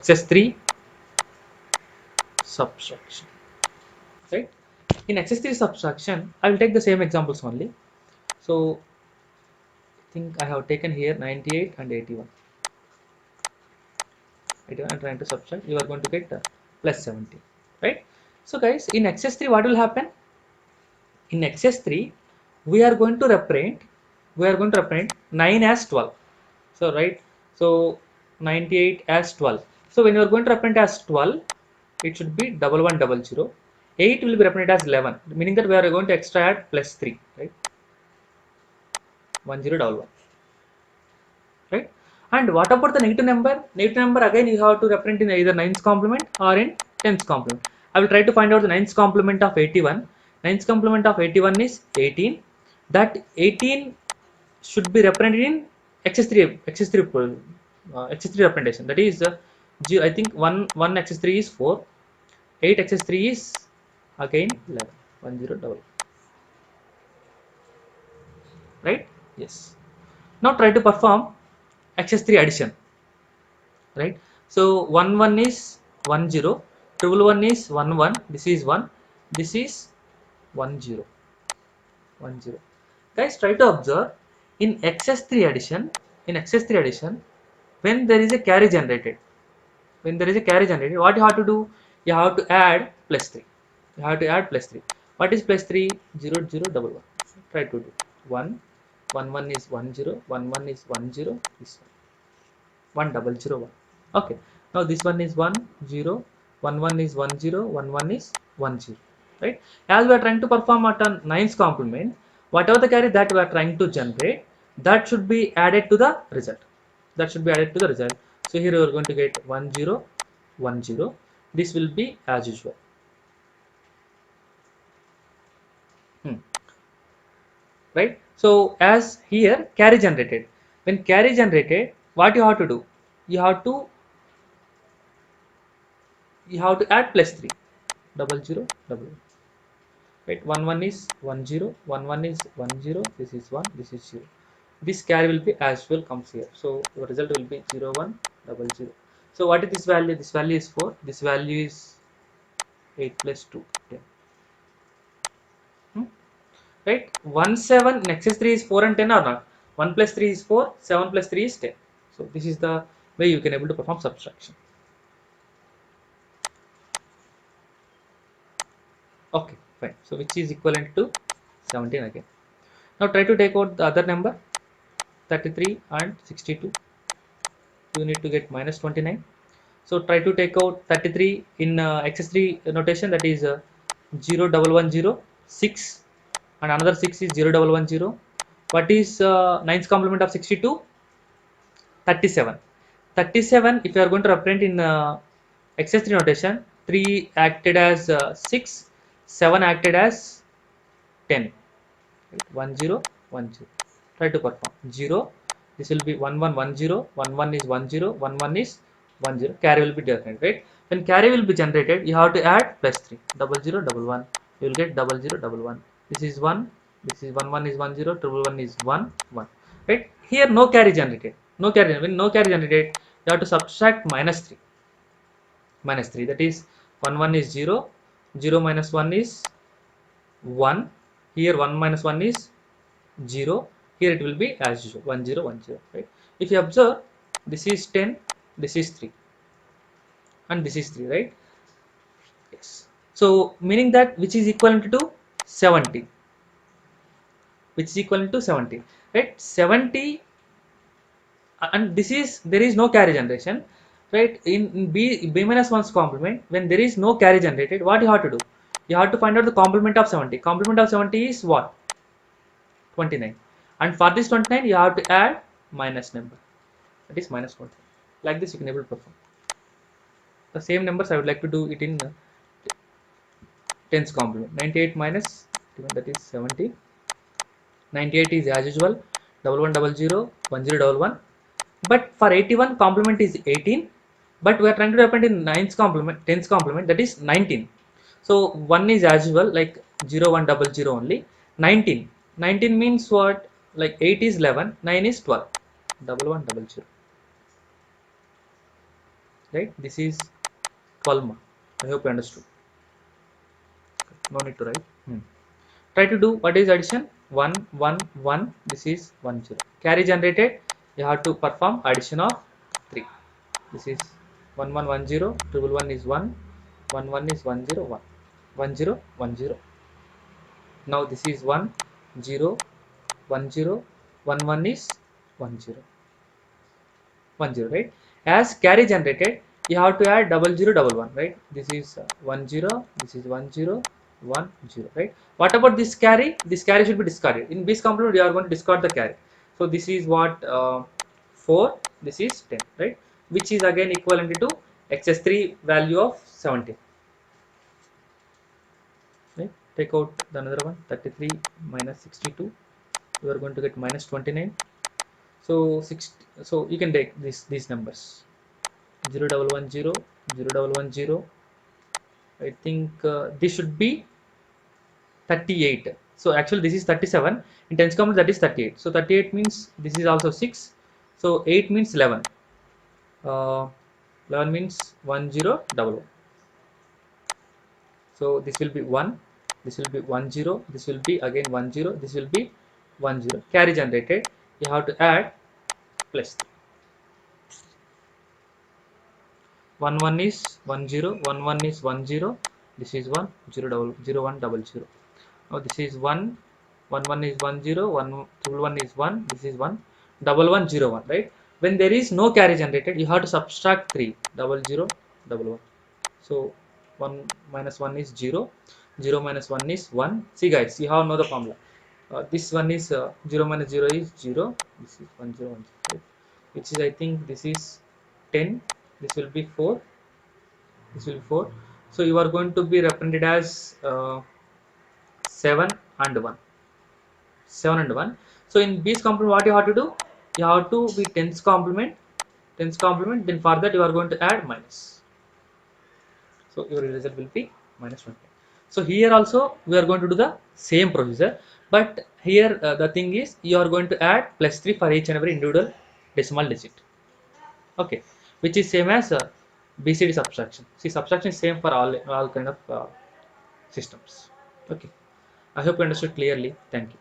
Excess-3 subtraction, right? In Excess-3 subtraction, I will take the same examples only. So I think I have taken here 98 and 81. 81 and trying to subtract, you are going to get plus 70, right? So guys, in Excess-3 what will happen? In Excess-3 we are going to represent 9 as 12. So right, so 98 as 12. So when you are going to represent as 12, it should be 1100. 8 will be represented as 11, meaning that we are going to extra add plus 3, right? 1011, right? And what about the negative number? Negative number again you have to represent in either 9's complement or in 10's complement. I will try to find out the 9's complement of 81. 9's complement of 81 is 18. That 18 should be represented in Excess-3 representation. That is, I think 1 Excess-3 is 4. 8 Excess-3 is again 11. 1011, right? Yes. Now try to perform Excess-3 addition, right? So 1 1 is 1 0, 1 is 1 1, this is 1, this is 1 0, 1 0. Guys, try to observe in Excess-3 addition, when there is a carry generated, what you have to do? You have to add plus 3. What is plus 3? 0 0 1 1. Try to do 1 1 1 is 1 0, 1 1 is 1 0, this one 1 0 0 1. Okay, now this one is 1 0, 1 1 is 1 0, 1 1 is 1 0, right? As we are trying to perform at a 9's complement, whatever the carry that we are trying to generate, that should be added to the result. So here we are going to get 1 0 1 0. This will be as usual. Right? So as here carry generated, when carry generated, what you have to do? You have to add plus 3, 0 0 1 1, right? 1 1 is 1 0, 1 1 is 1 0, this is 1, this is 0. This carry will be as usual comes here. So your result will be 0 1 0 0. So what is this value? This value is 4. This value is 8 plus 2 10. Right? 1 7 in Excess-3 is 4 and 10 or not? 1 plus 3 is 4, 7 plus 3 is 10. So this is the way you can able to perform subtraction. Okay, fine. So which is equivalent to 17 again. Now try to take out the other number, 33 and 62. You need to get minus 29. So try to take out 33 in Excess-3 notation, that is 0 1 1 0 6, and another 6 is 0 1 1 0. What is 9's complement of 62? 37. 37, if you are going to represent in Excess-3 notation, 3 acted as 6, 7 acted as 10. Right? 1 0 1 0. Try to perform 0. This will be 1 1 1 0. 1 1 is 1 0. 1 1 is 1 0. Carry will be different, right? When carry will be generated, you have to add plus 3. 0 0 1 1. You will get 0 0 1 1. This is 1. This is 1 1 is 1 0. 1 1 is 1 1. Right? Here no carry generated. When no carry generated, you have to subtract minus 3. That is 1 1 is 0. 0 minus 1 is 1. Here 1 minus 1 is 0. Here it will be as usual 1 0 1 0, right? If you observe, this is 10, this is 3, and this is 3, right? Yes. So meaning that which is equivalent to 70, right? 70, and this is, there is no carry generation, right? In b minus 1's complement, when there is no carry generated, what you have to do? You have to find out the complement of 70. Complement of 70 is what? 29. And for this 29, you have to add minus number, that is minus 20. Like this you can able to perform. The same numbers I would like to do it in 10's complement. 98 minus, that is 70. 98 is as usual 1100 1011. But for 81, complement is 18. But we are trying to represent in 9's complement, 10's complement, that is 19. So 1 is as usual, like 0 1 0 0 only. 19 means what? Like 8 is 11, 9 is 12. 1100. right? This is 12 mark. I hope you understood. No need to write. Try to do what is addition. 1 1 1, this is 1 0. Carry generated, you have to perform addition of 3. This is 1 1 1 0, triple 1 is 1, 1 1 is 1 0 1, 1 0 1 0. Now this is 1 0 1 0, 1 1 is 1 0 1 0, right? As carry generated, you have to add double 0 double 1, right? This is 1 0, this is 1 0 1 0, right? What about this carry? This carry should be discarded. In B's complement, we are going to discard the carry. So this is what 4, this is 10, right? Which is again equivalent to excess-3 value of 17. Right? Take out the another one, 33 minus 62. We are going to get minus 29. So so you can take these numbers. 0 double 1 0, 0 double 1 0. I think this should be 38. So actually this is 37. In tens complement that is 38. So 38 means this is also 6. So 8 means 11. 11 means 1 0 double 1. So this will be 1. This will be 1 0. This will be again 1 0. This will be 1 0. Carry generated. You have to add plus 3. 1 1 is 1 0, 1 1 is 1 0, this is 1 0 double 0 1 double 0. Now this is 1 1 1 is 1 0, 1 triple 1 is 1, this is 1 double 1 0 1, right? When there is no carry generated, you have to subtract 3 double 0 double 1. So 1 minus 1 is 0, 0 minus 1 is 1. See guys, you have know the formula. This one is 0 minus 0 is 0, this is 1 0 1 0, right? Which is, I think this is 10, this will be 4, this will be 4. So you are going to be represented as 7 and 1, 7 and 1. So in B's complement, what you have to do, you have to be tens complement, then for that you are going to add minus. So your result will be minus 1. So here also we are going to do the same procedure, but here the thing is you are going to add plus 3 for each and every individual decimal digit. Okay, which is same as BCD subtraction. See, subtraction is same for all kind of systems. Okay, I hope you understood clearly. Thank you.